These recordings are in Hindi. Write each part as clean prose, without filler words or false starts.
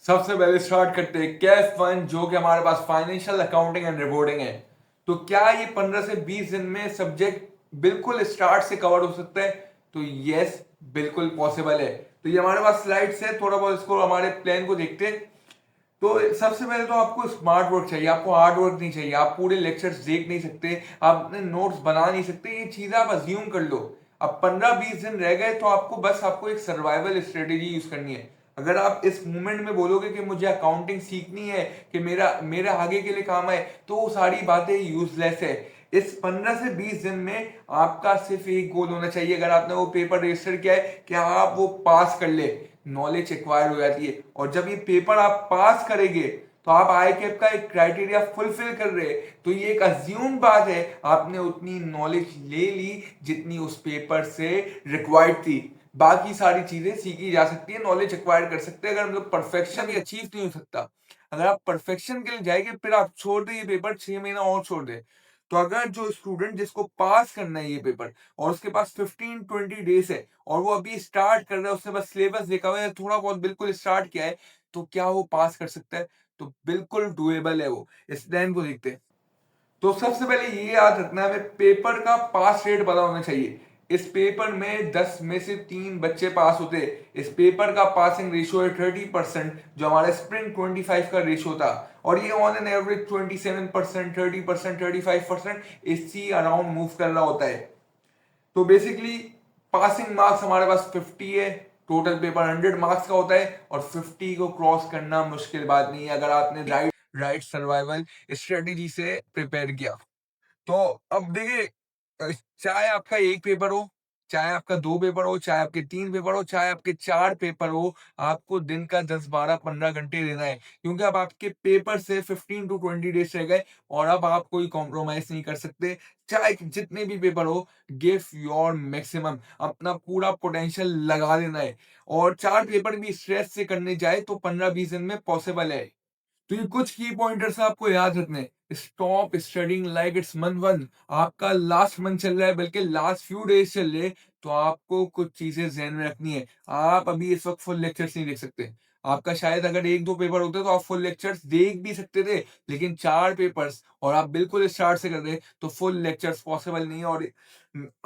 सबसे पहले स्टार्ट करते हैं कैफ वन, जो कि हमारे पास फाइनेंशियल अकाउंटिंग एंड रिपोर्टिंग है। तो क्या ये 15 से 20 दिन में सब्जेक्ट बिल्कुल स्टार्ट से कवर हो सकता है? तो यस, बिल्कुल पॉसिबल है। तो ये हमारे पास स्लाइड्स है, थोड़ा बहुत इसको हमारे प्लान को देखते हैं। तो सबसे पहले तो आपको स्मार्ट वर्क चाहिए, आपको हार्ड वर्क नहीं चाहिए। आप पूरे लेक्चर्स देख नहीं सकते, आप अपने नोट्स बना नहीं सकते, ये चीजें आप अज्यूम कर लो। अब 15-20 दिन रह गए तो आपको एक सर्वाइवल स्ट्रेटेजी यूज करनी है। अगर आप इस मोमेंट में बोलोगे कि मुझे अकाउंटिंग सीखनी है कि मेरा मेरा आगे के लिए काम है, तो वो सारी बातें यूजलेस है। इस 15 से 20 दिन में आपका सिर्फ एक गोल होना चाहिए। अगर आपने वो पेपर रजिस्टर किया है कि आप वो पास कर ले, नॉलेज एक्वायर हो जाती है। और जब ये पेपर आप पास करेंगे तो आप आई कैप का एक क्राइटेरिया फुलफिल कर रहे हैं। तो ये एक अज्यूम बात है, आपने उतनी नॉलेज ले ली जितनी उस पेपर से रिक्वायर्ड थी। बाकी सारी चीजें सीखी जा सकती है, नॉलेज एक्वायर कर सकते हैं। अगर हम लोग परफेक्शन भी अचीव नहीं हो सकता, अगर आप परफेक्शन के लिए जाएंगे फिर आप छोड़ दे ये पेपर, 6 महीना और छोड़ दे। तो अगर जो स्टूडेंट जिसको पास करना है ये पेपर और उसके पास 15-20 डेज है और वो अभी स्टार्ट कर रहा है, उसने बस सिलेबस देखा हुआ है, थोड़ा बहुत बिल्कुल स्टार्ट किया है, तो क्या वो पास कर सकता है? तो बिल्कुल डुएबल है वो। इस प्लान को देखते हैं। तो सबसे पहले ये याद रखना है, हमें पेपर का पास रेट पता होना चाहिए। इस पेपर में 10 में से 3 बच्चे पास होते हैं। इस पेपर का पासिंग रेशियो है 30%, जो हमारा स्प्रिंग 25 का रेशियो था। और ये ऑन एन एवरेज 27%, 30%, 35% इसी अराउंड मूव कर रहा होता है। तो बेसिकली पासिंग मार्क्स हमारे पास 50 है। टोटल पेपर 100 मार्क्स का होता है और 50 को क्रॉस करना मुश्किल बात नहीं है अगर आपने राइट सर्वाइवल स्ट्रेटेजी से प्रिपेयर किया। तो अब देखिए, चाहे आपका एक पेपर हो, चाहे आपका 2 पेपर हो, चाहे आपके 3 पेपर हो, चाहे आपके 4 पेपर हो, आपको दिन का 10, 12, 15 घंटे देना है। क्योंकि अब आपके पेपर से 15 to 20 डेज रह गए और अब आप कोई कॉम्प्रोमाइज नहीं कर सकते। चाहे जितने भी पेपर हो, गिव योर मैक्सिमम, अपना पूरा पोटेंशियल लगा देना है। और 4 पेपर भी स्ट्रेस से करने जाए तो 15-20 दिन में पॉसिबल है। तो ये कुछ की पॉइंटर्स आपको याद रखने हैं। Stop studying like it's month one. आपका लास्ट मंथ चल रहा है, बल्कि लास्ट फ्यू डेज चल रहे, तो आपको कुछ चीजें ध्यान में रखनी है। आप अभी इस वक्त फुल लेक्चर्स नहीं देख सकते। आपका शायद अगर 1-2 पेपर होते तो आप फुल लेक्चर्स देख भी सकते थे, लेकिन 4 पेपर्स और आप बिल्कुल स्टार्ट से कर रहे, तो फुल लेक्चर्स पॉसिबल नहीं है। और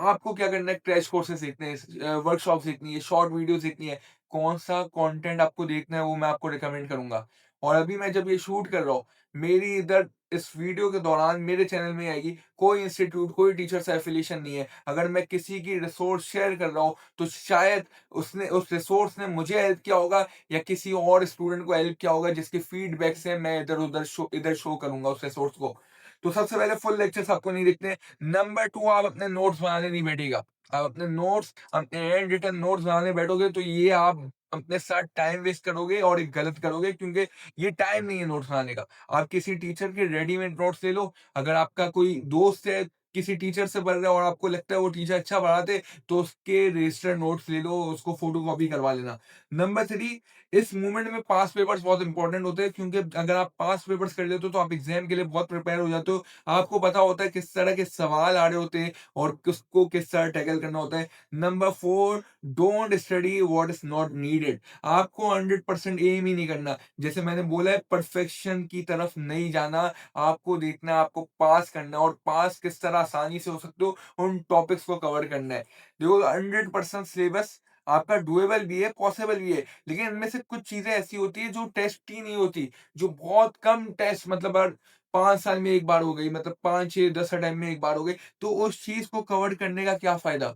आपको क्या करना है, क्रैश कोर्सेज सीखने हैं, वर्कशॉप सीखनी है, शॉर्ट वीडियो सीखनी है। कौन सा कंटेंट आपको देखना है वो मैं आपको रिकमेंड करूंगा। और अभी मैं जब ये शूट कर रहा हूँ, मेरी इधर इस वीडियो के दौरान मेरे चैनल में आएगी, कोई इंस्टीट्यूट, कोई टीचर से एफिलिएशन नहीं है। अगर मैं किसी की रिसोर्स शेयर कर रहा हूँ तो शायद उसने उस रिसोर्स ने मुझे हेल्प किया होगा या किसी और स्टूडेंट को हेल्प किया होगा, जिसके फीडबैक से मैं इधर शो करूंगा उस रिसोर्स को। तो सबसे पहले फुल लेक्चर्स आपको नहीं दिखते। नंबर 2, आप अपने नोट्स बनाने नहीं बैठेगा। आप अपने नोट्स, अपने हैंड रिटन नोट्स बनाने बैठोगे तो ये आप अपने साथ टाइम वेस्ट करोगे और एक गलत करोगे, क्योंकि ये टाइम नहीं है नोट्स बनाने का। आप किसी टीचर के रेडीमेड नोट्स ले लो। अगर आपका कोई दोस्त है, किसी टीचर से पढ़ रहा है और आपको लगता है वो टीचर अच्छा पढ़ाते, तो उसके रजिस्टर्ड नोट्स ले लो, उसको फोटो कॉपी करवा लेना। नंबर 3, इस मूवमेंट में पास पेपर्स बहुत इंपॉर्टेंट होते हैं, क्योंकि अगर आप पास पेपर्स कर लेते हो तो आप एग्जाम के लिए बहुत प्रिपेयर हो जाते हो। आपको पता होता है किस तरह के सवाल आ रहे होते हैं और किसको किस तरह टैकल करना होता है। Number 4, don't study what is not needed. आपको 100% एम ही नहीं करना। जैसे मैंने बोला है, परफेक्शन की तरफ नहीं जाना। आपको देखना है, आपको पास करना है, और पास किस तरह आसानी से हो सकते हो, उन टॉपिक्स को कवर करना है। देखो, 100% सिलेबस आपका डुएबल भी है, पॉसिबल भी है, लेकिन इनमें से कुछ चीजें ऐसी होती है जो टेस्ट ही नहीं होती, जो बहुत कम टेस्ट, मतलब हर 5 साल में एक बार हो गई, मतलब 5, 6, 10 टाइम में एक बार हो गई। तो उस चीज को कवर करने का क्या फायदा,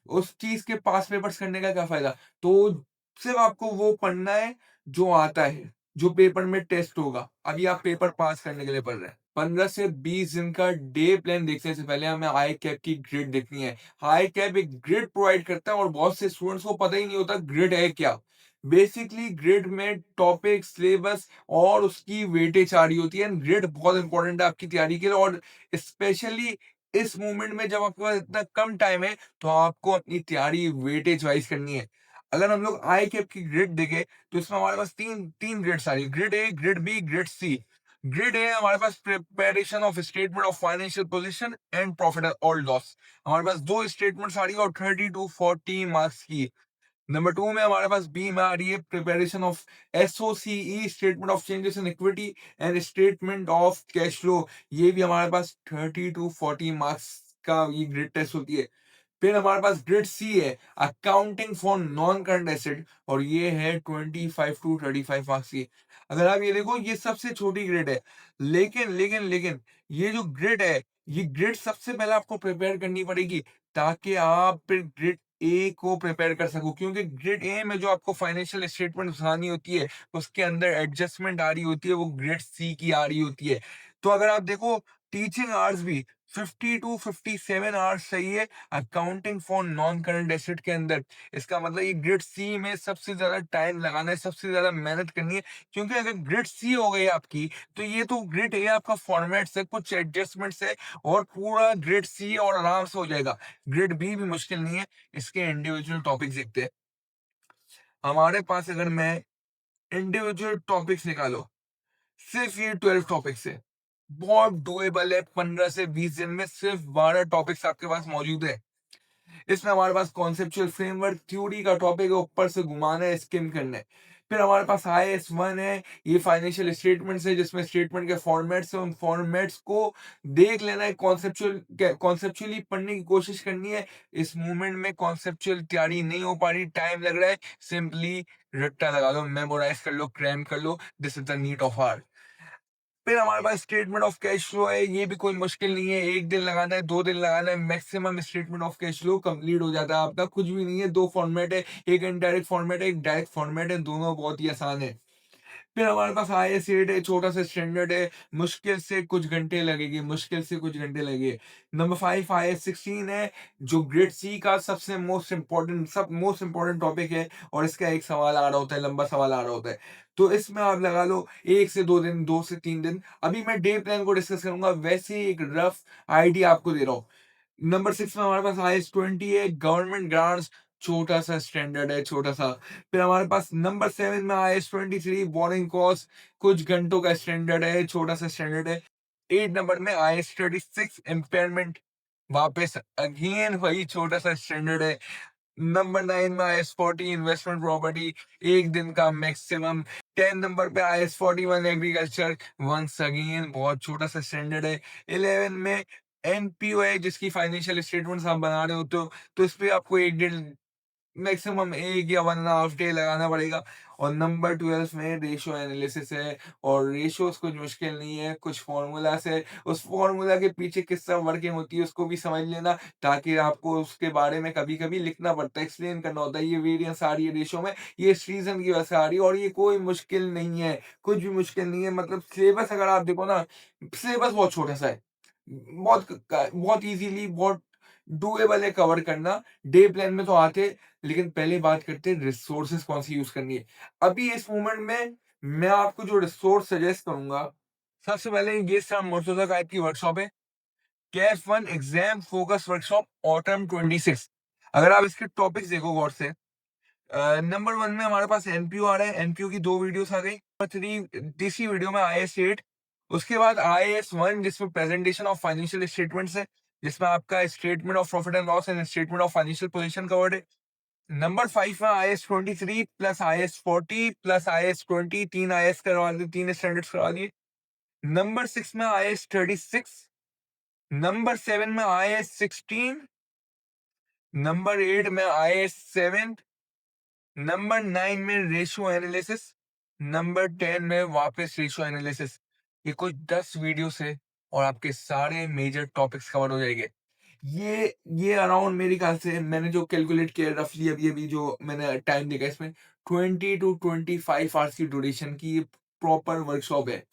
उस चीज के पास पेपर्स करने का क्या फायदा? तो सिर्फ आपको वो पढ़ना है जो आता है, जो पेपर में टेस्ट होगा। अभी आप पेपर पास करने के लिए पढ़ रहे हैं। 15 से 20 दिन का डे प्लान देखने से पहले हमें आई कैप की ग्रिड देखनी है। आई कैप एक ग्रिड प्रोवाइड करता है और बहुत से स्टूडेंट्स को पता ही नहीं होता ग्रिड है क्या। बेसिकली ग्रिड में टॉपिक, सिलेबस और उसकी वेटेज आ रही होती है। ग्रिड बहुत इंपॉर्टेंट है आपकी तैयारी के लिए, और स्पेशली इस मोमेंट में जब आपके पास इतना कम टाइम है, तो आपको अपनी तैयारी वेटेज वाइज करनी है। अगर हम लोग आई कैप की ग्रिड देखें तो इसमें हमारे पास तीन तीन ग्रिड्स आ रही है, grid A, grid B, grid C. Grid A हमारे पास preparation of statement of financial position and profit और लॉस। हमारे पास दो स्टेटमेंट्स आ रही है और 30 to 40 मार्क्स की। नंबर 2 में हमारे पास बी में आ रही है preparation of SOCE, statement of changes in equity and statement of cash flow. ये भी हमारे पास 30 टू 40 मार्क्स का ये ग्रेड टेस्ट होती है। फिर हमारे पास ग्रेड सी है accounting for non current asset, और ये है 25 टू 35 मार्क्स की। अगर आप ये देखो ये सबसे छोटी ग्रेड है, लेकिन ये जो ग्रेड है, ये ग्रेड सबसे पहले आपको प्रिपेयर करनी पड़ेगी ताकि आप फिर ग्रेड ए को प्रिपेयर कर सको, क्योंकि ग्रेड ए में जो आपको फाइनेंशियल स्टेटमेंट बनानी होती है उसके अंदर एडजस्टमेंट आ रही होती है, वो ग्रेड सी की आ रही होती है। तो अगर आप देखो टीचिंग आवर्स भी 50 टू 57 आवर्स चाहिए accounting for non current asset के अंदर। इसका मतलब ये ग्रेड सी में सबसे ज्यादा टाइम लगाना है, सबसे ज्यादा मेहनत करनी है, क्योंकि अगर ग्रेड सी हो गई आपकी तो ये तो ग्रेड ए आपका फॉर्मेट से कुछ एडजस्टमेंट है और पूरा ग्रेड सी और आराम से हो जाएगा। ग्रेड बी भी मुश्किल नहीं है, इसके इंडिविजुअल टॉपिक्स देखते हैं। हमारे पास अगर मैं इंडिविजुअल टॉपिक्स निकालो, सिर्फ ये 12 टॉपिक्स है, बहुत डुएबल है। 15 से 20 दिन में सिर्फ 12 टॉपिक्स आपके पास मौजूद है। इसमें हमारे पास कॉन्सेप्चुअल फ्रेमवर्क थ्योरी का टॉपिक है, ऊपर से घुमाना है, स्किम करना है। फिर हमारे पास IAS 1 है, ये फाइनेंशियल स्टेटमेंट्स है जिसमें स्टेटमेंट के फॉर्मेट्स है, उन फॉर्मेट्स को देख लेना है, कॉन्सेप्चुअली पढ़ने की कोशिश करनी है। इस मूवमेंट में कॉन्सेप्चुअल तैयारी नहीं हो पा रही, टाइम लग रहा है, सिंपली रट्टा लगा लो, मेमोराइज कर लो, क्रैम कर लो, this is the need of hour. फिर हमारे पास स्टेटमेंट ऑफ कैश फ्लो है, ये भी कोई मुश्किल नहीं है, 1 दिन लगाना है, 2 दिन लगाना है, maximum statement of cash flow complete हो जाता है आपका। कुछ भी नहीं है, 2 फॉर्मेट है, एक इनडायरेक्ट फॉर्मेट है, एक डायरेक्ट फॉर्मेट है, दोनों बहुत ही आसान है। फिर हमारे पास IS 8 है, छोटा सा स्टैंडर्ड है, मुश्किल से कुछ घंटे लगे। नंबर 5 IS 16 है, जो ग्रेड सी का सबसे मोस्ट इंपॉर्टेंट टॉपिक है, और इसका एक सवाल आ रहा होता है, लंबा सवाल आ रहा होता है। तो इसमें आप लगा लो 1 से 2 दिन, 2 से 3 दिन। अभी मैं डे प्लान को डिस्कस करूंगा, वैसे ही एक रफ आइडिया आपको दे रहा हूँ। नंबर 6 में हमारे पास IS 20 है, गवर्नमेंट ग्रांट्स, छोटा सा स्टैंडर्ड है, छोटा सा। फिर हमारे पास नंबर 7 में IS 23 बोरिंग कॉस्ट, कुछ घंटों का स्टैंडर्ड है, छोटा सा स्टैंडर्ड है। 8 नंबर में IS 36 इम्पेयरमेंट, वापस अगेन वही छोटा सा स्टैंडर्ड है। नंबर 9 में IS 40 इन्वेस्टमेंट प्रॉपर्टी, 1 दिन का मैक्सिमम। 10 नंबर पे IS 41 एग्रीकल्चर, वंस अगेन बहुत छोटा सा स्टैंडर्ड है। 11 में NPO है, जिसकी फाइनेंशियल स्टेटमेंट्स आप बना रहे होते हो, तो इस पे आपको 1 डेढ़, मैक्सिमम 1 या 1.5 डे लगाना पड़ेगा। और नंबर 12 में रेशियो एनालिसिस है, और रेशियोज कुछ मुश्किल नहीं है, कुछ फॉर्मूलास है, उस फॉर्मूला के पीछे किस तरह वर्किंग होती है उसको भी समझ लेना, ताकि आपको उसके बारे में कभी कभी लिखना पड़ता है, एक्सप्लेन करना होता है, ये वेरिएंस आ रही है रेशियो में, ये इस रीजन की वजह से आ रही है, और ये कोई मुश्किल नहीं है, कुछ भी मुश्किल नहीं है। मतलब सिलेबस अगर आप देखो ना, सिलेबस बहुत छोटा सा है, बहुत इजीली, बहुत डूएबल है कवर करना। डे प्लान में तो आते, लेकिन पहले बात करते हैं रिसोर्सेज कौन सी यूज करनी है। अभी इस मोमेंट में मैं आपको जो रिसोर्स सजेस्ट करूंगा, सबसे पहले ये सर मुर्तजा कायद की वर्कशॉप है, KF1 exam focus workshop autumn 26। अगर आप इसके टॉपिक्स देखो गौर से, नंबर 1 में हमारे पास एनपीयू आ रहा है, एनपीयू की 2 वीडियोस आ गई। नंबर 3 तीसरी वीडियो में IS 8, उसके बाद IS 1 जिसमें प्रेजेंटेशन ऑफ फाइनेंशियल स्टेटमेंट्स है, जिसमें आपका statement of profit and loss and statement of financial position covered है। नंबर 5 में IS 23 plus IS 40 plus IS 20, 3 IS करवा दिए, 3 स्टैंडर्ड्स करवा दिए। नंबर 6 में IS 36, नंबर 7 में IS 16, नंबर 8 में IS 7, नंबर 9 में रेशियो एनालिसिस, नंबर 10 में वापस रेशियो एनालिसिस। ये कुछ 10 वीडियो से और आपके सारे मेजर टॉपिक्स कवर हो जाएंगे। ये अराउंड मेरे ख्याल से मैंने जो कैलकुलेट किया रफली, अभी अभी जो मैंने टाइम देखा, इसमें 20 टू 25 आवर्स की ड्यूरेशन की प्रॉपर वर्कशॉप है।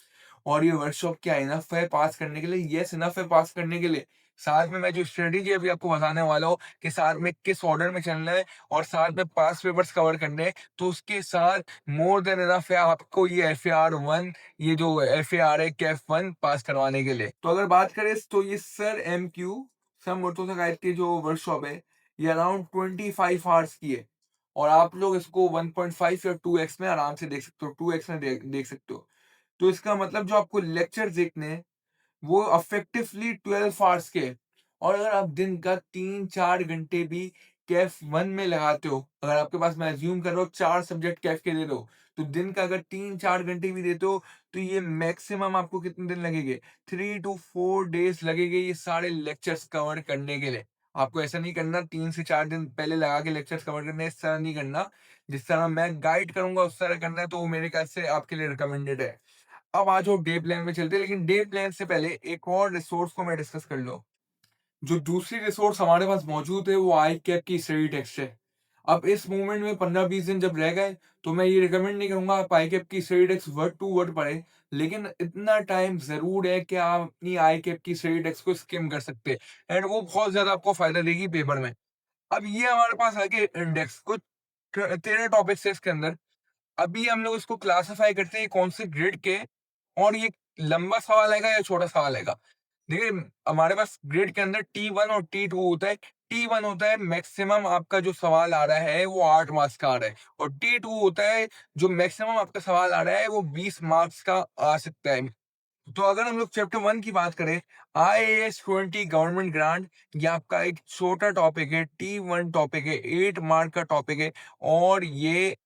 और ये वर्कशॉप क्या इनफ है पास करने के लिए? यस, इनफ है पास करने के लिए। साथ में मैं जो स्ट्रेटेजी अभी आपको बताने वाला हूँ कि साथ में किस ऑर्डर में चलना है और साथ में पास पेपर्स कवर करने हैं, तो उसके साथ मोर देन इनफ है आपको ये FAR 1, ये जो FAR है KF1 पास करवाने के लिए। तो अगर बात करें तो ये sir MQ sir Murtuza guide की जो वर्कशॉप है, ये अराउंड 25 आवर्स की है, और आप लोग इसको 1.5 या 2x में आराम से देख सकते हो, 2x में देख सकते हो। तो इसका मतलब जो आपको लेक्चर देखने हैं वो अफेक्टिवली 12 आवर्स के हैं। और अगर आप दिन का 3-4 घंटे भी कैफ 1 में लगाते हो, अगर आपके पास मैं अज़्यूम कर रहा हूँ 4 सब्जेक्ट कैफ के दे रहे हो, तो दिन का अगर 3-4 घंटे भी देते हो, तो ये मैक्सिमम आपको कितने दिन लगेंगे? 3 टू 4 डेज़ लगेंगे ये सारे लेक्चर्स कवर करने के लिए। आपको ऐसा नहीं करना 3 से 4 दिन पहले लगा के लेक्चर्स कवर करने हैं, इस तरह नहीं करना। जिस तरह मैं गाइड करूँगा उस तरह करना है, तो वो मेरे ख्याल से आपके लिए रिकमेंडेड है। अब आ जाओ डे प्लान में चलते हैं, लेकिन डे प्लान से पहले एक और रिसोर्स को मैं डिस्कस कर लूँ। जो दूसरी रिसोर्स हमारे पास मौजूद है वो आई कैप की स्टडी टेक्स्ट है। अब इस मूवमेंट में 15-20 दिन जब रह गए, तो मैं ये रिकमेंड नहीं करूंगा आप आई कैप की study text word to word पढ़ें, लेकिन इतना टाइम जरूर है कि आप अपनी आई कैप की स्टडी टेक्स्ट को स्किम कर सकते हैं एंड वो बहुत ज्यादा आपको फायदा देगी पेपर में। अब ये हमारे पास आगे इंडेक्स कुछ 13 टॉपिक्स है इसके अंदर। अभी हम लोग इसको क्लासिफाई करते हैं कौन से ग्रेड के, और ये लंबा सवाल आएगा या छोटा सवाल आएगा। देखिए, हमारे पास ग्रेड के अंदर T1 और T2 होता है। T1 होता है मैक्सिमम आपका जो सवाल आ रहा है वो 8 मार्क्स का आ रहा है, और T2 होता है जो मैक्सिमम आपका सवाल आ रहा है वो 20 मार्क्स का आ सकता है। तो अगर हम लोग चैप्टर 1 की बात करें, IAS 20 गवर्नमेंट ग्रांट, ये आपका एक छोटा टॉपिक है, T1 टॉपिक है, 8 मार्क का टॉपिक है, और ये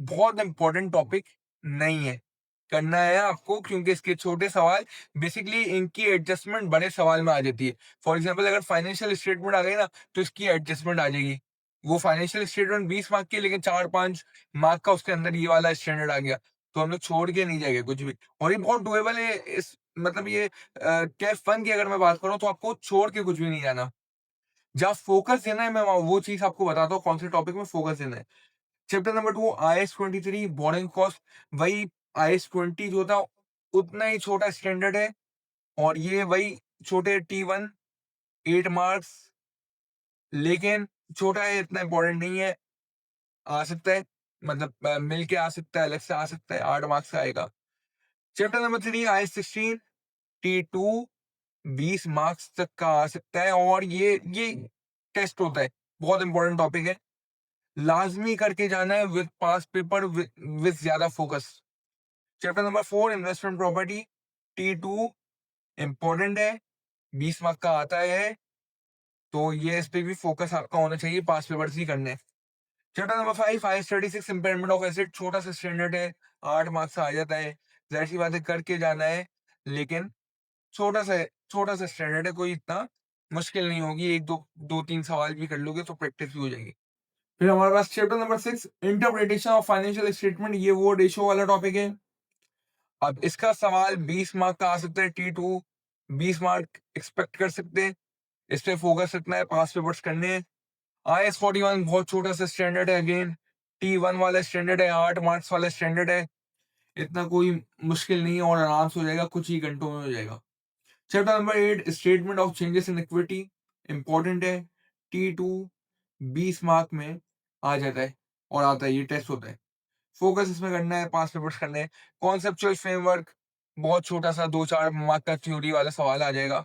बहुत इंपॉर्टेंट टॉपिक नहीं है। करना है आपको, क्योंकि इसके छोटे सवाल बेसिकली इनकी एडजस्टमेंट बड़े सवाल में आ जाती है। फॉर एग्जांपल अगर फाइनेंशियल स्टेटमेंट आ गई ना, तो इसकी एडजस्टमेंट आ जाएगी। वो फाइनेंशियल स्टेटमेंट 20 मार्क की है, लेकिन 4-5 मार्क का उसके अंदर ये वाला स्टैंडर्ड आ गया, तो हम लोग छोड़ के नहीं जाएंगे कुछ भी। और ये बहुत डुएबल है, इस मतलब ये कैफ वन की अगर मैं बात करूँ तो आपको छोड़ के कुछ भी नहीं जाना। जहाँ फोकस देना है मैं वो चीज आपको बताता हूँ, कौन से टॉपिक में फोकस देना है। Chapter number 2 IS 23 boarding cost. वही IS 20 जो था उतना ही छोटा स्टैंडर्ड है, और ये वही छोटे T1 8 मार्क्स, लेकिन छोटा है, इतना इंपॉर्टेंट नहीं है। आ सकता है, मतलब मिल के आ सकता है, अलग से आ सकता है, 8 मार्क्स का आएगा। Chapter number 3 IS 16 T2 20 marks तक का आ सकता है, और ये टेस्ट होता है, बहुत इंपॉर्टेंट टॉपिक है, लाजमी करके जाना है विद पास पेपर विद ज्यादा focus. Chapter number 4 investment property T2 important है, 20 मार्क का आता है, तो ये इस पे भी फोकस आपका होना चाहिए, पास पेपर्स ही करने। Chapter number 5 IS 36 impairment of asset, छोटा सा स्टैंडर्ड है, 8 मार्क्स आ जाता है, जाहिर सी बात है करके जाना है, लेकिन छोटा सा स्टैंडर्ड है, कोई इतना मुश्किल नहीं होगी, एक दो दो तीन सवाल भी कर लोगे तो प्रैक्टिस भी हो जाएगी। फिर हमारे पास chapter number 6 interpretation of financial statement, ये वो रेशो वाला टॉपिक है। अब इसका सवाल 20 मार्क का आ सकता है, T2 20 मार्क एक्सपेक्ट कर सकते हैं, इस पे फोकस रखना है, पास पेपर्स करने हैं। IS 41 बहुत छोटा सा स्टैंडर्ड है, अगेन T1 वाला स्टैंडर्ड है, 8 मार्क्स वाला स्टैंडर्ड है, इतना कोई मुश्किल नहीं है, और आराम से हो जाएगा, कुछ ही घंटों में हो जाएगा। Chapter number 8 statement of changes in equity important है, T2 20 मार्क में आ जाता है, और आता है, ये टेस्ट होता है, फोकस इसमें करना है, पास पेपर्स करने हैं। कॉन्सेप्चुअल फ्रेमवर्क बहुत छोटा सा 2-4 मार्क का थ्योरी वाला सवाल आ जाएगा,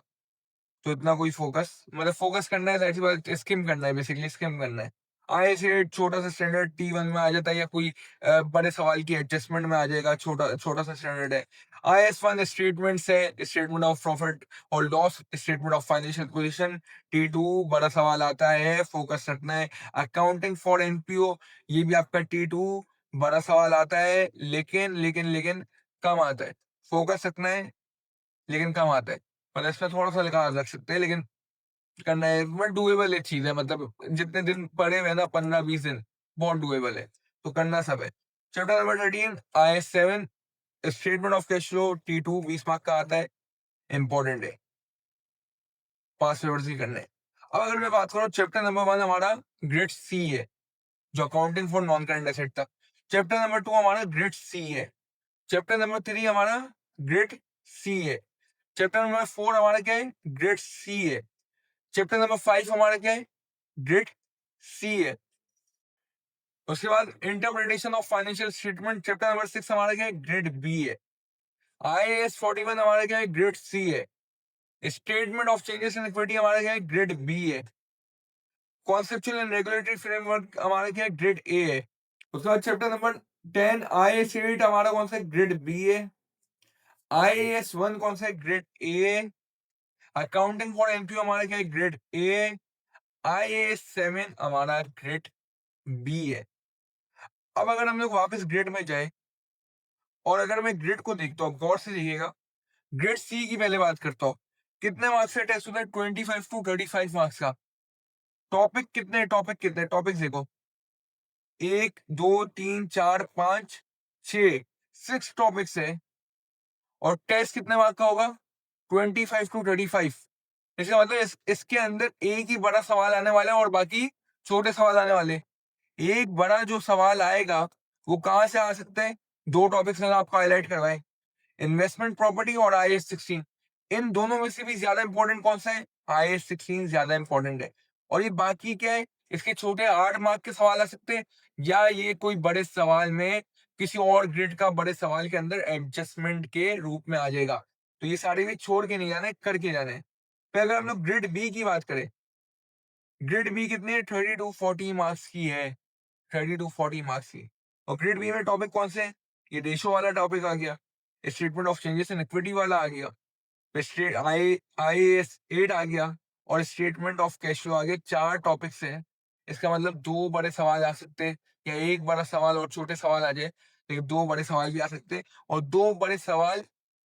तो इतना कोई फोकस, मतलब फोकस करना है, ऐसी बात स्किम करना है, बेसिकली स्किम करना है। आए से छोटा सा स्टैंडर्ड T1 में आ जाता है, या कोई बड़े सवाल की एडजस्टमेंट में आ जाएगा, छोटा छोटा सा स्टैंडर्ड है। IS 1 स्टेटमेंट है, स्टेटमेंट ऑफ प्रॉफिट और loss, statement of financial position, T2 बड़ा सवाल आता है, फोकस रखना है। अकाउंटिंग फॉर NPO, ये भी आपका T2 बड़ा सवाल आता है, लेकिन कम आता है, फोकस रखना है, लेकिन कम आता है, मतलब इसमें थोड़ा सा लिखा रख सकते हैं, लेकिन करना है, बट डुएबल एक चीज है, मतलब जितने दिन पढ़े हुए ना, 15-20 दिन, बहुत डुएबल है, तो करना सब है। Chapter number 13 IS 7 statement of cash flow, T2 20 mark का आता है, इंपॉर्टेंट है, पास पेपर्स ही करने हैं। अब अगर मैं बात करूं, चैप्टर नंबर 1 हमारा ग्रेड सी है, जो accounting for non current asset था। चैप्टर नंबर 2 हमारा ग्रेड सी है। चैप्टर नंबर 3 हमारा ग्रेड सी है। चैप्टर नंबर 4 हमारा क्या है, ग्रेड सी है। चैप्टर नंबर 5 हमारा क्या है, ग्रेड सी है। उसके बाद interpretation of financial statement, chapter number 6 हमारा क्या है, ग्रेड बी है। IAS 41 हमारा क्या है, ग्रेड सी है। Statement of changes in equity हमारा क्या है, ग्रेड बी है। कॉन्सेप्चुअल एंड रेगुलेटरी फ्रेमवर्क हमारा क्या है, ग्रेड ए है। उसके बाद चैप्टर नंबर 10 IAS 8 हमारा कौन सा, ग्रेड बी है। IAS 1 कौन सा है, ग्रेड ए है। अकाउंटिंग फॉर NPO हमारा क्या है, ग्रेड ए है। IA7 हमारा ग्रेड बी है। अब अगर हम लोग वापस ग्रेड में जाए और अगर मैं ग्रेड को देखता हूँ, गौर से देखिएगा, ग्रेड सी की पहले बात करता हूँ। कितने मार्क्स का टेस्ट होता है? 25 टू 35 मार्क्स का। टॉपिक कितने टॉपिक देखो, 1 2 3 4 5 6, 6 टॉपिक्स है और टेस्ट कितने मार्क का होगा? 25 टू 35। इसका मतलब इसके अंदर एक ही बड़ा सवाल आने वाला है और बाकी छोटे सवाल आने वाले। एक बड़ा जो सवाल आएगा वो कहां से आ सकता है? दो टॉपिक्स मैंने आपको हाईलाइट करवाए, इन्वेस्टमेंट प्रॉपर्टी और IAS 16। इन दोनों में से भी ज्यादा इंपॉर्टेंट कौन सा है? IAS 16 ज्यादा इंपॉर्टेंट है। और ये बाकी क्या है? इसके छोटे 8 मार्क के सवाल आ सकते हैं, या ये कोई बड़े सवाल में किसी और ग्रेड का बड़े सवाल के अंदर एडजस्टमेंट के रूप में आ जाएगा। तो ये सारे भी छोड़ के नहीं जाने, करके जाने हैं। फिर अगर हम लोग ग्रेड बी की बात करें, ग्रेड बी कितने? 30 टू 40 मार्क्स की है, 30 टू 40 मार्क्स की। और ग्रेड बी में टॉपिक कौन से हैं? ये रेशो वाला टॉपिक आ गया, statement of changes in equity वाला आ गया, स्टेट IAS 8 आ गया और स्टेटमेंट ऑफ कैश फ्लो आ गया। 4 टॉपिक्स हैं। इसका मतलब दो बड़े सवाल आ सकते हैं, या एक बड़ा सवाल और छोटे सवाल आ जाए, लेकिन दो बड़े सवाल भी आ सकते हैं। और दो बड़े सवाल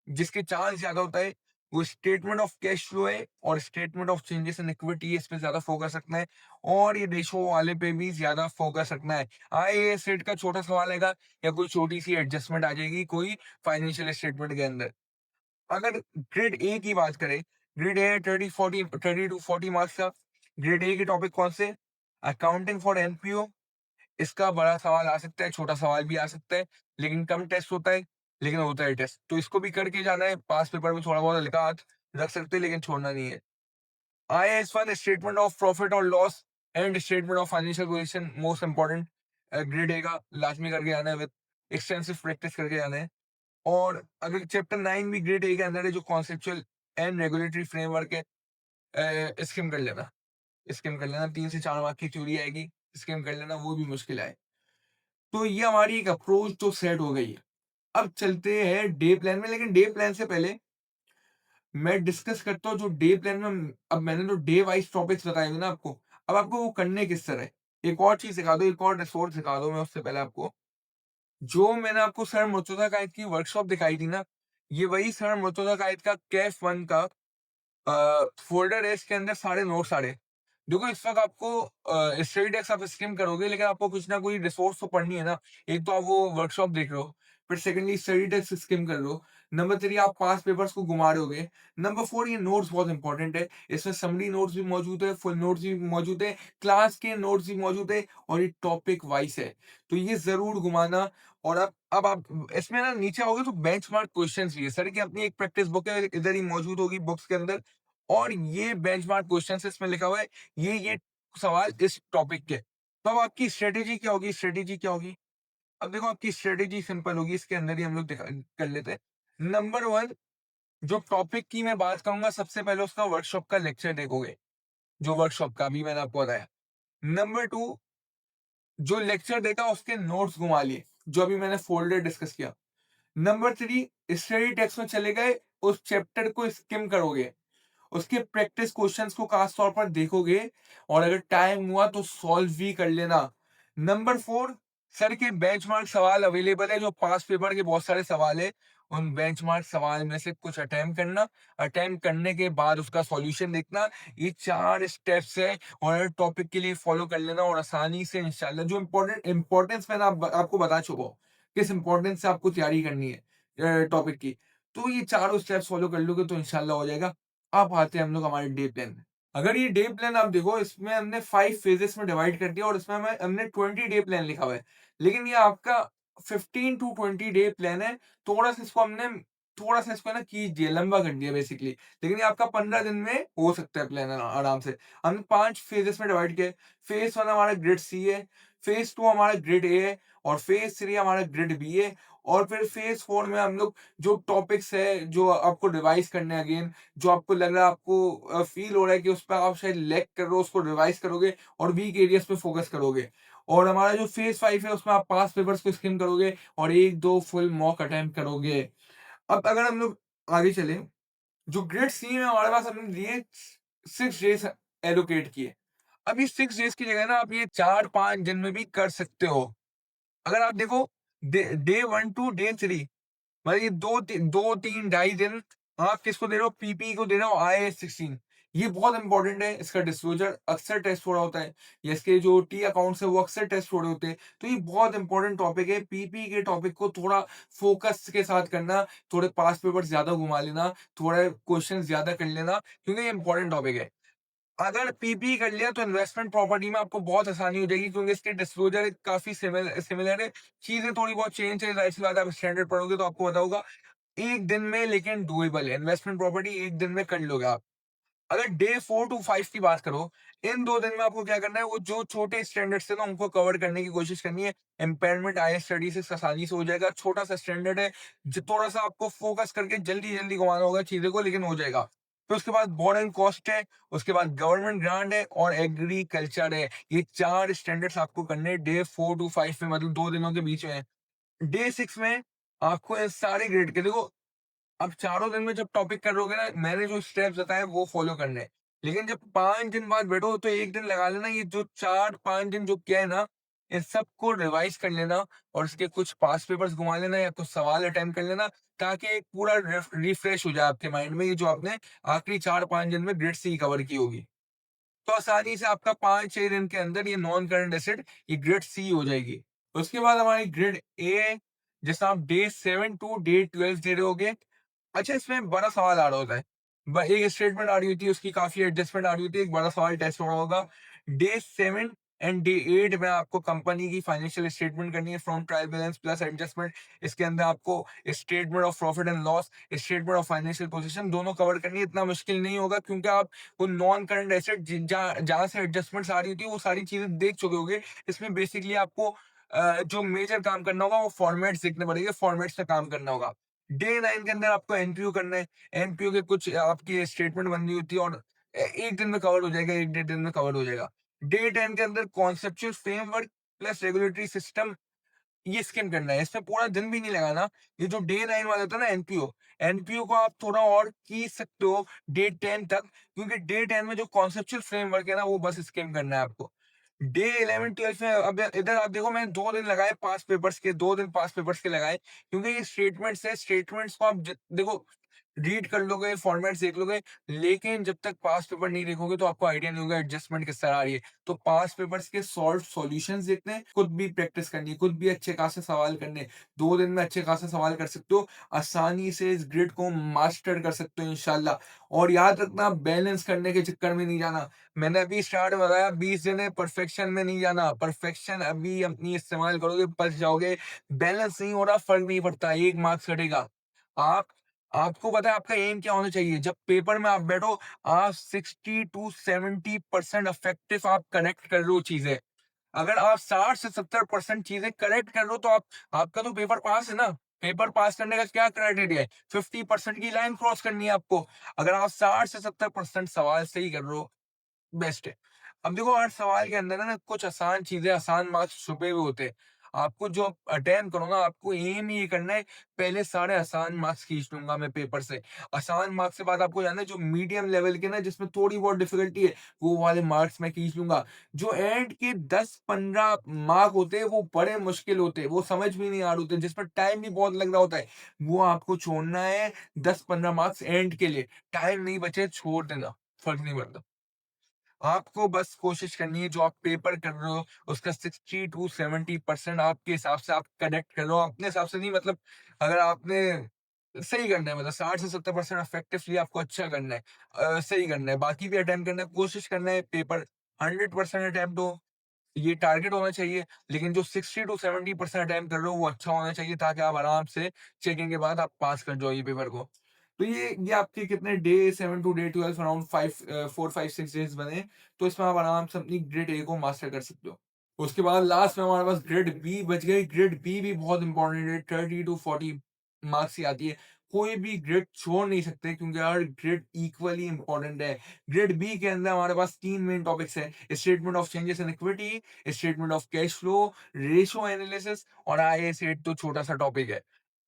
जिसके चांस ज्यादा होता है वो स्टेटमेंट ऑफ कैश फ्लो है और statement of changes in equity, इस पे ज्यादा फोकस रखना है और ये रेशो वाले पे भी ज्यादा फोकस रखना है। IAS 8 का छोटा सवाल आएगा या कोई छोटी सी एडजस्टमेंट आ जाएगी कोई फाइनेंशियल स्टेटमेंट के अंदर। अगर ग्रेड ए की बात करें, ग्रेड ए 30 टू 40 मार्क्स का। ग्रेड ए के टॉपिक कौन से? अकाउंटिंग फॉर NPO, इसका बड़ा सवाल आ सकता है, छोटा सवाल भी आ सकता है, लेकिन कम टेस्ट होता है, लेकिन होता है टेस्ट। तो इसको भी करके जाना है, पास पेपर में थोड़ा बहुत हल्का हाथ रख सकते हैं, लेकिन छोड़ना नहीं है। IAS 1 स्टेटमेंट ऑफ प्रॉफिट और loss and statement of financial position, most important. Grade A का लाजमी करके आना है, विद एक्सटेंसिव प्रैक्टिस करके आना है। और अगर चैप्टर 9 भी ग्रेड ए के अंदर है, जो कॉन्सेप्चुअल एंड रेगुलेटरी फ्रेमवर्क है, स्किम कर लेना, स्किम कर लेना। 3 से 4 मार्क की थ्योरी आएगी, स्किम कर लेना, वो भी मुश्किल आए। तो ये हमारी एक अप्रोच तो सेट हो गई है। अब चलते हैं डे प्लान में, लेकिन डे प्लान से पहले मैं डिस्कस करता हूँ जो डे प्लान में, अब मैंने तो डे वाइज टॉपिक्स बताए थे ना आपको, अब आपको वो करने किस तरह है। एक और चीज सिखा दो, एक और रिसोर्स सिखा दो मैं उससे पहले आपको। जो मैंने आपको सर मुर्तुजा कायद की वर्कशॉप दिखाई थी ना, ये वही सर मुर्तुजा कायद का कैफ 1 का फोल्डर है। इसके अंदर सारे नोट्स आ रहे। देखो इस वक्त आपको स्टडी डेस्क आप स्किम करोगे, लेकिन आपको कुछ ना कोई रिसोर्स तो पढ़नी है ना। एक तो आप वो वर्कशॉप देख रहे हो, फिर सेकंडली स्टडी डेस्क स्किम कर रहे हो, नंबर 3 आप पास पेपर्स को घुमा रहे होगे, नंबर 4 ये नोट्स बहुत इंपॉर्टेंट है। इसमें समरी नोट्स भी मौजूद है, फुल नोट्स भी मौजूद है, क्लास के नोट्स भी मौजूद है और ये टॉपिक वाइज है। तो ये जरूर घुमाना। और अब आप इसमें ना नीचे आओगे तो बेंचमार्क क्वेश्चंस भी है, सर की अपनी एक प्रैक्टिस बुक है, इधर ही मौजूद होगी बुक्स के अंदर। और ये बेंचमार्क क्वेश्चंस इसमें लिखा हुआ है, ये सवाल इस टॉपिक के। तो अब आपकी स्ट्रेटेजी क्या होगी? स्ट्रेटेजी क्या होगी? अब देखो आपकी स्ट्रेटेजी सिंपल होगी, इसके अंदर ही हम लोग कर लेते हैं। नंबर 1, जो टॉपिक की मैं बात करूंगा, सबसे पहले उसका वर्कशॉप का लेक्चर देखोगे, जो वर्कशॉप का अभी मैंने आपको बताया। नंबर 2, जो लेक्चर देगा उसके नोट्स घुमा लिए, जो अभी मैंने फोल्डर डिस्कस किया। नंबर 3, स्टडी टेक्स्ट में चले गए, उस चैप्टर को स्किम करोगे, उसके प्रैक्टिस क्वेश्चंस को खास तौर पर देखोगे और अगर टाइम हुआ तो सॉल्व भी कर लेना। नंबर 4, सर के बेंचमार्क सवाल अवेलेबल है, जो पास पेपर के बहुत सारे सवाल है, उन बेंचमार्क सवाल में से कुछ अटेम्प्ट करना, अटेम्प्ट करने के बाद उसका सॉल्यूशन देखना। ये 4 स्टेप्स है और टॉपिक के लिए फॉलो कर लेना और आसानी से इंशाल्लाह, जो इंपॉर्टेंस मैंने आपको बता चुका हूँ, किस इंपॉर्टेंस से आपको तैयारी करनी है टॉपिक की, तो ये चारों स्टेप्स फॉलो कर लोगे तो इंशाल्लाह हो जाएगा। अब आते हैं हम लोग हमारे डे प्लान में। अगर ये डे प्लान आप देखो, इसमें हमने 5 फेजेस में डिवाइड कर दिया और इसमें हमने 20 डे प्लान लिखा हुआ है, लेकिन ये आपका 15 टू 20 डे प्लान है। थोड़ा सा इसको हमने थोड़ा सा इसको ना कीजिए, लंबा कर दिया बेसिकली, लेकिन ये आपका 15 दिन में हो सकता है प्लान आराम से। हमने 5 फेजेस में डिवाइड किया। फेज 1 हमारा ग्रेड सी है, फेज 2 हमारा ग्रेड ए है और फेज 3 हमारा ग्रेड बी है। और फिर फेज 4 में हम लोग जो टॉपिक्स है जो आपको रिवाइज करने हैं, अगेन जो आपको लग रहा है, आपको फील हो रहा है कि उस पर आप शायद लैग कर रहे हो, उसको रिवाइज करोगे और वीक एरियाज पे फोकस करोगे। और हमारा जो फेज 5 है उसमें आप पास पेपर्स को स्किम करोगे और एक दो फुल मॉक अटेम्प्ट करोगे। अब अगर हम लोग आगे चले, जो ग्रेड सी में हमारे पास हमने लिए 6 डेज एलोकेट किए। अब ये 6 डेज़ की जगह ना आप ये 4-5 दिन में भी कर सकते हो। अगर आप देखो डे 1 टू डे 3 मतलब ये 2-3 ढाई दिन आप किसको दे रहे हो? पीपी को दे रहे हो IAS 16। ये बहुत इंपॉर्टेंट है, इसका डिस्क्लोज़र अक्सर टेस्ट हो रहा होता है या इसके जो टी अकाउंट्स है वो अक्सर टेस्ट हो रहे होते हैं। तो ये बहुत इंपॉर्टेंट टॉपिक है, पीपी के टॉपिक को थोड़ा फ़ोकस के साथ करना, थोड़े पास्ट पेपर्स ज़्यादा घुमा लेना, थोड़ा क्वेश्चन ज़्यादा कर लेना क्योंकि ये इंपॉर्टेंट टॉपिक है। अगर पीपी कर लिया तो इन्वेस्टमेंट प्रॉपर्टी में आपको बहुत आसानी हो जाएगी क्योंकि इसके डिस्क्लोज़र काफ़ी सिमिलर है। चीज़ें थोड़ी बहुत चेंज है, ज़ाहिर-सी बात है आप स्टैंडर्ड पढ़ोगे तो आपको पता होगा। 1 दिन में लेकिन डूएबल है, इन्वेस्टमेंट प्रॉपर्टी 1 दिन में कर लोगे आप। अगर डे 4 टू 5 की बात करो, इन 2 दिन में आपको क्या करना है, वो जो छोटे स्टैंडर्ड्स थे ना उनको कवर करने की कोशिश करनी है। इम्पेयरमेंट आईएएस स्टडी से आसानी से हो जाएगा, छोटा-सा स्टैंडर्ड है, ज थोड़ा-सा आपको फोकस करके जल्दी-जल्दी घुमाना होगा चीज़ों को लेकिन हो जाएगा। फिर उसके बाद बोर्डिंग कॉस्ट है, उसके बाद गवर्नमेंट ग्रांट है और एग्रीकल्चर है। ये 4 स्टैंडर्ड्स आपको करने हैं डे 4 टू 5 में मतलब 2 दिनों के बीच में। डे 6 में आपको ये सारे ग्रेड के देखो अब चारों दिन में जब टॉपिक करोगे ना, मैंने जो स्टेप्स बताए वो फॉलो करने हैं। लेकिन जब 5 दिन बाद बैठो तो 1 दिन लगा लेना, ये जो 4-5 दिन जो किया है ना, इन सबको रिवाइज़ कर लेना और इसके कुछ पास्ट पेपर्स घुमा लेना या कुछ सवाल अटेम्प्ट कर लेना, ताकि एक पूरा रिफ्रेश हो जाए आपके माइंड में ये जो आपने आखिरी 4-5 दिन में ग्रिड सी कवर की होगी। तो आसानी से आपका 5-6 दिन के अंदर ये नॉन करंट एसेट ये ग्रिड सी हो जाएगी। उसके बाद हमारी ग्रिड ए है, जिसमें आप डे 7 टू डे 12 दे रहे होगे। अच्छा, इसमें बड़ा सवाल आ रहा होता है। एक स्टेटमेंट आ रही होती है, उसकी काफी एडजस्टमेंट आ रही होती है, एक बड़ा सवाल टेस्ट हो रहा होगा। डे 7 एंड डे 8 में आपको कंपनी की फाइनेंशियल स्टेटमेंट करनी है from trial balance plus adjustment. इसके अंदर आपको statement of profit and loss, statement of financial position दोनों कवर करनी है। इतना मुश्किल नहीं होगा क्योंकि आप वो नॉन करंट एसेट जहां से एडजस्टमेंट्स आ रही होती है वो सारी चीजें देख चुके होगे। इसमें बेसिकली आपको जो मेजर काम करना होगा वो फॉर्मेट्स देखने पड़ेंगे, फॉर्मेट्स पे काम करना होगा। डे 9 के अंदर आपको एनपीओ करना है। एनपीओ के कुछ आपकी स्टेटमेंट बननी होती है और 1 दिन में कवर हो जाएगा, 1 डेढ़ दिन में कवर हो जाएगा। डे 10 के अंदर conceptual framework plus regulatory system ये स्किम करना है। इसमें पूरा दिन भी नहीं लगाना। ये जो डे 9 वाला था ना एनपीओ, एनपीओ को आप थोड़ा और खींच सकते हो डे 10 तक क्योंकि डे 10 में जो कॉन्सेप्चुअल फ्रेमवर्क है ना वो बस स्किम करना है आपको। डे 11-12 में अब इधर आप देखो मैंने 2 दिन लगाए पास पेपर्स के, 2 दिन पास पेपर्स के लगाए क्योंकि ये स्टेटमेंट्स है, स्टेटमेंट्स को आप देखो रीड कर लोगे, फॉर्मेट्स देख लोगे, लेकिन जब तक पास पेपर नहीं देखोगे तो आपको आइडिया नहीं होगा एडजस्टमेंट किस तरह आ रही है। तो पास पेपर्स के सॉल्व सॉल्यूशंस देखने हैं, खुद भी प्रैक्टिस करनी है, खुद भी अच्छे खासे सवाल करने हैं। 2 दिन में अच्छे खासे सवाल कर सकते हो, आसानी से इस ग्रिड को मास्टर कर सकते हो इंशाल्लाह। और याद रखना बैलेंस करने के चक्कर में नहीं जाना। मैंने अभी स्टार्ट में बताया 20 दिन है, परफेक्शन में नहीं जाना। परफेक्शन अभी अपनी इस्तेमाल करोगे फँस जाओगे। बैलेंस नहीं हो रहा फ़र्क नहीं पड़ता, 1 मार्क्स कटेगा। आप आपको पता है आपका एम क्या होना चाहिए? जब पेपर में आप बैठो, आप 60 टू 70% इफेक्टिव आप करेक्ट कर रहे हो चीज़ें। अगर आप 60 से 70% चीज़ें करेक्ट कर रहे हो तो आप आपका तो पेपर पास है ना। पेपर पास करने का क्या क्राइटेरिया है? 50% की लाइन क्रॉस करनी है आपको। अगर आप 60 से 70% सवाल सही कर रहे हो बेस्ट है। अब देखो हर सवाल के अंदर ना कुछ आसान चीज़ें, आसान मार्क्स छुपे हुए होते हैं। आपको जो अटेम्प्ट करो ना, आपको एम ही ये करना है, पहले सारे आसान मार्क्स खींच लूँगा मैं पेपर से। आसान मार्क्स के बाद आपको जानना है जो मीडियम लेवल के ना जिसमें थोड़ी बहुत डिफ़िकल्टी है, वो वाले मार्क्स मैं खींच लूँगा। जो एंड के 10-15 मार्क होते हैं, वो बड़े मुश्किल होते हैं, वो समझ में नहीं आ रहे होते, जिसमें टाइम भी बहुत लग रहा होता है, वो आपको छोड़ना है 10-15 मार्क्स एंड के लिए। टाइम नहीं बचे छोड़ देना, फ़र्क नहीं पड़ता। आपको बस कोशिश करनी है जो आप पेपर कर रहे हो उसका 60 टू 70% आपके हिसाब से आप करेक्ट कर रहे हो। अपने हिसाब से नहीं मतलब अगर आपने सही करना है मतलब 60 से 70% इफेक्टिवली आपको अच्छा करना है, सही करना है। बाकी भी अटेम्प्ट करना है, कोशिश करना है पेपर 100% अटेम्प्ट हो, ये टारगेट होना चाहिए। लेकिन जो 60 टू 70% अटेम्प्ट कर रहे हो वो अच्छा होना चाहिए ताकि आप आराम से चेकिंग के बाद आप पास कर जाओ ये पेपर को। तो ये आपके कितने day 7 to day 12 around 4-5-6 days बने, तो इसमें आप आराम से अपनी ग्रेड ए को मास्टर कर सकते हो। उसके बाद लास्ट में हमारे पास ग्रेड बी बच गई। ग्रेड बी भी बहुत इंपॉर्टेंट है, 30 टू 40 मार्क्स की आती है। कोई भी ग्रेड छोड़ नहीं सकते क्योंकि हर ग्रेड इक्वली इंपॉर्टेंट है। ग्रेड बी के अंदर हमारे पास 3 मेन टॉपिक्स हैं, statement of changes in equity, statement of cash flow, ratio analysis और आईएस 8 तो छोटा-सा टॉपिक है।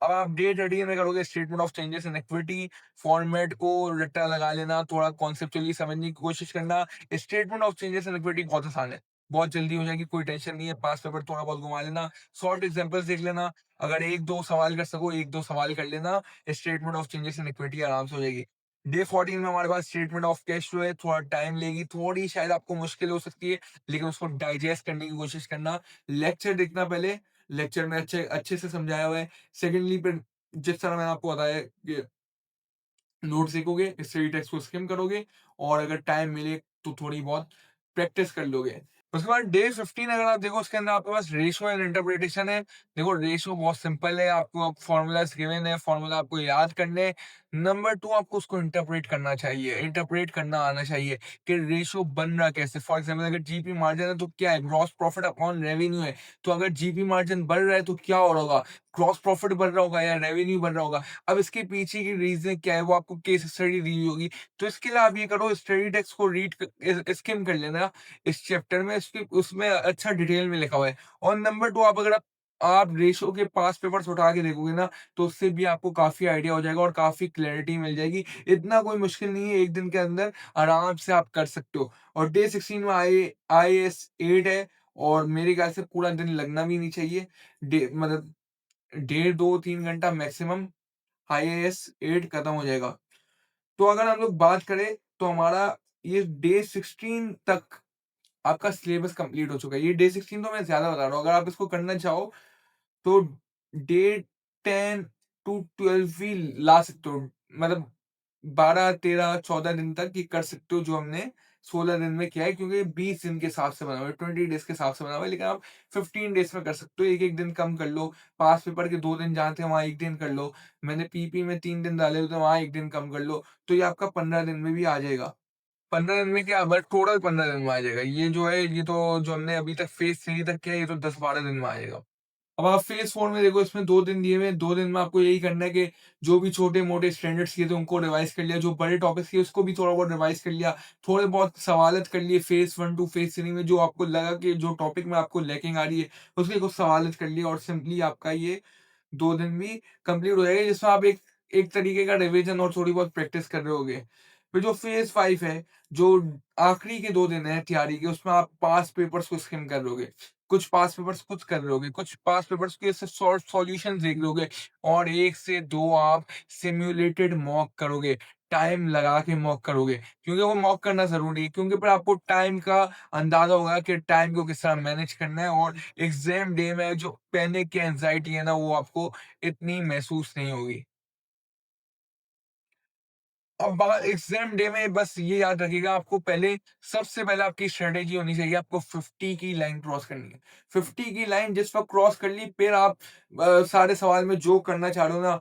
अब आप डे 13 में करोगे statement of changes in equity, format को रट्टा लगा लेना, थोड़ा कॉन्सेप्चुअली समझने की कोशिश करना। Statement of changes in equity बहुत आसान है, बहुत जल्दी हो जाएगी, कोई टेंशन नहीं है। पास पेपर थोड़ा बहुत घुमा लेना, शॉर्ट एग्जांपल्स देख लेना, अगर 1-2 सवाल कर सको 1-2 सवाल कर लेना, statement of changes in equity आराम से हो जाएगी। डे 14 में हमारे पास स्टेटमेंट ऑफ कैश फ्लो है, थोड़ा टाइम लेगी, थोड़ी शायद आपको मुश्किल हो सकती है, लेकिन उसको डाइजेस्ट करने की कोशिश करना। लेक्चर देखना पहले, लेक्चर में अच्छे अच्छे से समझाया हुआ है। सेकेंडली फिर जिस तरह मैंने आपको बताया कि नोट्स देखोगे, स्टडी टेक्स्ट को स्किम करोगे और अगर टाइम मिले तो थोड़ी बहुत प्रैक्टिस कर लोगे। उसके बाद डे 15 अगर आप देखो, उसके अंदर आपके पास रेशियो एंड इंटरप्रिटेशन है। देखो रेशियो बहुत सिंपल है, आपको फॉर्मूलाज गिवन है, फॉर्मूला आपको याद करने हैं। नंबर 2 आपको उसको इंटरप्रेट करना चाहिए, इंटरप्रेट करना आना चाहिए कि रेशियो बन रहा कैसे। फॉर एग्जाम्पल अगर जीपी मार्जिन है तो क्या है, ग्रॉस प्रॉफिट अपॉन रेवेन्यू है। तो अगर जीपी मार्जिन बढ़ रहा है तो क्या हो रहा होगा, ग्रॉस प्रॉफिट बढ़ रहा होगा या रेवेन्यू बढ़ रहा होगा। अब इसके पीछे की रीजन क्या है वो आपको केस स्टडी दी होगी। तो इसके लिए आप ये करो, स्टडी टेक्स्ट को स्किम कर लेना इस चैप्टर में, इसके उसमें अच्छा डिटेल में लिखा हुआ है। और नंबर 2 आप अगर आप रेशियो के पास पेपर्स उठा के देखोगे ना, तो उससे भी आपको काफ़ी आइडिया हो जाएगा और काफ़ी क्लैरिटी मिल जाएगी। इतना कोई मुश्किल नहीं है, 1 दिन के अंदर आराम से आप कर सकते हो। और डे 16 में आईएएस 8 है और मेरे ख्याल से पूरा दिन लगना भी नहीं चाहिए। डे मतलब डेढ़ 2-3 घंटा मैक्सिमम आईएएस 8 खत्म हो जाएगा। तो अगर हम लोग बात करें तो हमारा ये डे 16 तक आपका सिलेबस कंप्लीट हो चुका है। ये डे 16 तो मैं ज़्यादा बता रहा हूँ, अगर आप इसको करना चाहो तो डे 10 टू 12 भी ला सकते हो। मतलब 12, 13, 14 दिन तक ये कर सकते हो, जो हमने 16 दिन में किया है, क्योंकि 20 दिन के हिसाब से बना हुआ है, 20 डेज़ के हिसाब से बना हुआ है, लेकिन आप 15 डेज़ में कर सकते हो। 1-1 दिन कम कर लो, पास पेपर के 2 दिन जहाँ थे वहाँ 1 दिन कर लो। मैंने पीपी में 3 दिन डाले हुए थे, वहाँ 1 दिन कम कर लो, तो ये आपका 15 दिन में भी आ जाएगा। 15 दिन में क्या, बस टोटल 15 दिन में आ जाएगा। ये जो है, ये तो जो हमने अभी तक फेज़ 3 तक किया है, ये तो 10-12 दिन में आ जाएगा। अब आप फेज़ 4 में देखो, इसमें 2 दिन दिए हुए हैं, 2 दिन में आपको यही करना है कि जो भी छोटे-मोटे स्टैंडर्ड्स किए थे उनको रिवाइज़ कर लिया, जो बड़े टॉपिक्स किए उसको भी थोड़ा बहुत रिवाइज़ कर लिया, थोड़े बहुत सवालत कर लिए फेज़ 1 टू फेज़ 3 में, जो आपको लगा कि जो टॉपिक में आपको लैकिंग आ रही है, उसके कुछ सवालत कर लिए और सिंपली आपका ये 2 दिन भी कंप्लीट हो जाएगा, जिसमें आप एक एक तरीके का रिवीजन और थोड़ी बहुत प्रैक्टिस कर रहे होगे। फिर जो फेज़ 5 है, जो आखिरी के 2 दिन हैं तैयारी के, उसमें आप पास पेपर्स को स्किम कर लोगे। कुछ पास पेपर्स खुद कर लोगे, कुछ पास पेपर्स के सॉल्यूशंस देख लोगे और 1 से 2 आप सिम्युलेटेड मॉक करोगे। टाइम लगा के मॉक करोगे, क्योंकि वो मॉक करना ज़रूरी है, क्योंकि फिर आपको टाइम का अंदाज़ा होगा कि टाइम को किस तरह मैनेज करना है, और एग्ज़ाम डे में जो पैनिक या एंग्ज़ायटी है ना, वो आपको इतनी महसूस नहीं होगी। अब एग्जाम डे में बस ये याद रखिएगा, आपको पहले सबसे पहले आपकी स्ट्रेटेजी होनी चाहिए, आपको 50 की लाइन क्रॉस करनी है। 50 की लाइन जिस वक्त क्रॉस कर ली, फिर आप सारे सवाल में जो करना चाह रहे हो ना,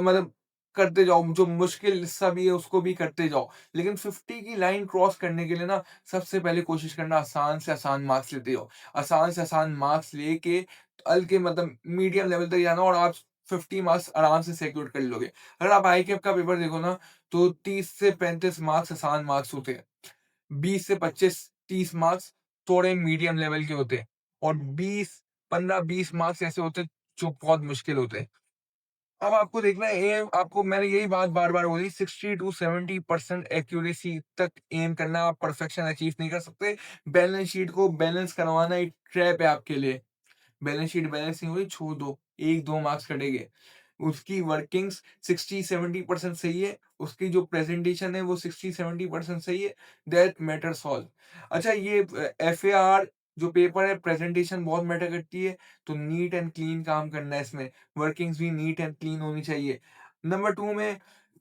मतलब करते जाओ, जो मुश्किल हिस्सा भी है उसको भी करते जाओ, लेकिन 50 की लाइन क्रॉस करने के लिए ना सबसे पहले कोशिश करना आसान से आसान मार्क्स लेते हो। आसान से आसान मार्क्स लेके हल्के मतलब मीडियम लेवल तक जाना, और आप 50 मार्क्स आराम से सिक्योर कर लोगे। अगर आप आईक्यू का पेपर देखो ना, तो 30 से 35 मार्क्स आसान मार्क्स होते हैं। 20 से 25, 30 मार्क्स थोड़े मीडियम लेवल के होते हैं, और 20, 15-20 मार्क्स ऐसे होते हैं जो बहुत मुश्किल होते हैं। अब आपको देखना है, आपको मैंने यही बात बार-बार बोली, 60 टू 70% एक्यूरेसी तक एम करना, आप परफेक्शन अचीव नहीं कर सकते। बैलेंस शीट को बैलेंस करवाना एक ट्रैप है आपके लिए। बैलेंस शीट बैलेंस नहीं हो रही, छोड़ दो, 1-2 मार्क्स कटेंगे। उसकी वर्किंग्स 60-70% सही है, उसकी जो प्रेज़ेंटेशन है वो 60-70% सही है, दैट मैटर्स ऑल। अच्छा, ये एफएआर जो पेपर है, प्रेज़ेंटेशन बहुत मैटर करती है, तो नीट एंड क्लीन काम करना है इसमें, वर्किंग्स भी नीट एंड क्लीन होनी चाहिए। नंबर 2 में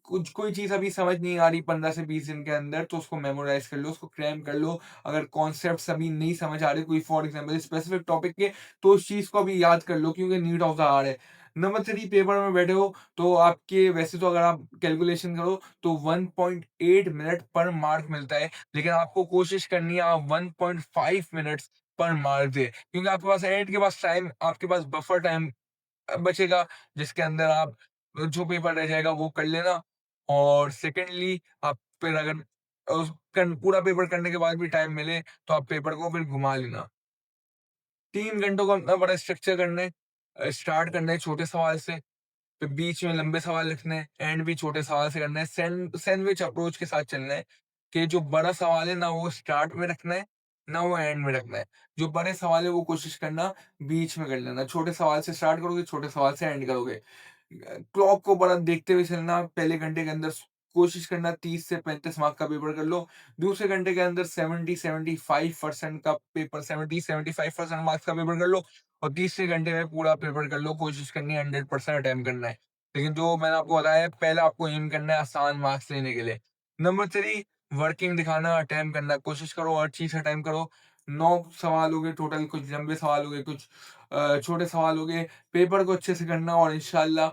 कुछ कोई चीज़ अभी समझ नहीं आ रही 15 से 20 दिन के अंदर, तो उसको मेमोराइज़ कर लो, उसको क्रैम कर लो। अगर कॉन्सेप्ट्स अभी नहीं समझ आ रहे कोई फॉर एग्ज़ाम्पल स्पेसिफिक टॉपिक के, तो उस चीज़ को अभी याद कर लो, क्योंकि नीड ऑफ द आवर है। नंबर 3, पेपर में बैठे हो तो आपके वैसे तो अगर आप कैलकुलेशन करो तो 1.8 मिनट पर मार्क मिलता है, लेकिन आपको कोशिश करनी है आप 1.5 मिनट्स पर मार्क दें, क्योंकि आपके पास एंड के पास टाइम, आपके पास बफर टाइम बचेगा, जिसके अंदर आप जो पेपर रह जाएगा वो कर लेना। और सेकेंडली आप फिर अगर पूरा पेपर करने के बाद भी टाइम मिले तो आप पेपर को फिर घुमा लेना। 3 घंटों का अपना बड़ा स्ट्रक्चर करना है, स्टार्ट करना है छोटे सवाल से, फिर बीच में लंबे सवाल लिखने हैं, एंड भी छोटे सवाल से करना है। सैंडविच अप्रोच के साथ चलना है कि जो बड़ा सवाल है ना वो स्टार्ट में रखना है, ना वो एंड में रखना है। जो बड़े सवाल है वो कोशिश करना बीच में कर लेना। छोटे सवाल से स्टार्ट करोगे, छोटे सवाल से एंड करोगे। क्लॉक को बड़ा देखते हुए चलना, पहले घंटे के अंदर कोशिश करना 30 से 35 मार्क का पेपर कर लो। दूसरे घंटे के अंदर 70-75% का पेपर, 70-75% मार्क्स का पेपर कर लो और तीसरे घंटे में पूरा पेपर कर लो। कोशिश करनी है 100% अटेम्प्ट करना है। लेकिन जो मैंने आपको बताया है, पहले आपको एम करना है आसान मार्क्स लेने के लिए। नंबर 3, वर्किंग दिखाना, अटेम्प्ट करना। कोशिश करो हर चीज़ अटेम्प्ट करो। 9 सवाल हो गए टोटल, कुछ लंबे सवाल हो गए, कुछ छोटे सवाल हो गए। पेपर को अच्छे से करना और इंशाल्लाह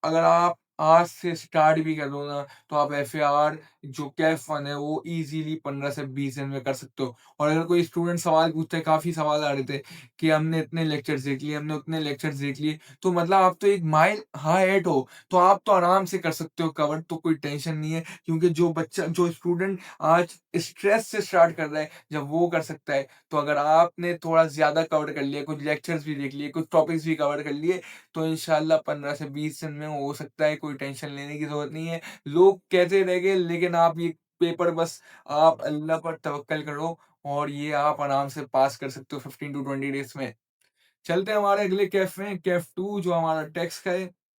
अगर आप आज से स्टार्ट भी कर दो ना, तो आप एफएआर जो कैफ वन है वो इजीली 15 से 20 दिन में कर सकते हो। और अगर कोई स्टूडेंट सवाल पूछता है, काफ़ी सवाल आ रहे थे कि हमने इतने लेक्चर्स देख लिए, हमने उतने लेक्चर्स देख लिए, तो मतलब आप तो एक माइल हाइट हो, तो आप तो आराम से कर सकते हो कवर, तो कोई टेंशन नहीं है। क्योंकि जो स्टूडेंट आज स्ट्रेस से स्टार्ट कर रहा है, जब वो कर सकता है, तो अगर आपने थोड़ा ज़्यादा कवर कर लिया, कुछ लेक्चर्स भी देख लिए, कुछ टॉपिक्स भी कवर कर लिए, तो इंशाल्लाह 15 से 20 दिन में हो सकता है, कोई टेंशन लेने की ज़रूरत नहीं है। लोग कहते रहेंगे, लेकिन आप ये पेपर बस आप अल्लाह पर तवक्कल करो और ये आप आराम से पास कर सकते हो 15 टू 20 डेज़ में। चलते हैं हमारे अगले कैफ़े में, कैफ़ 2 जो हमारा टैक्स का है।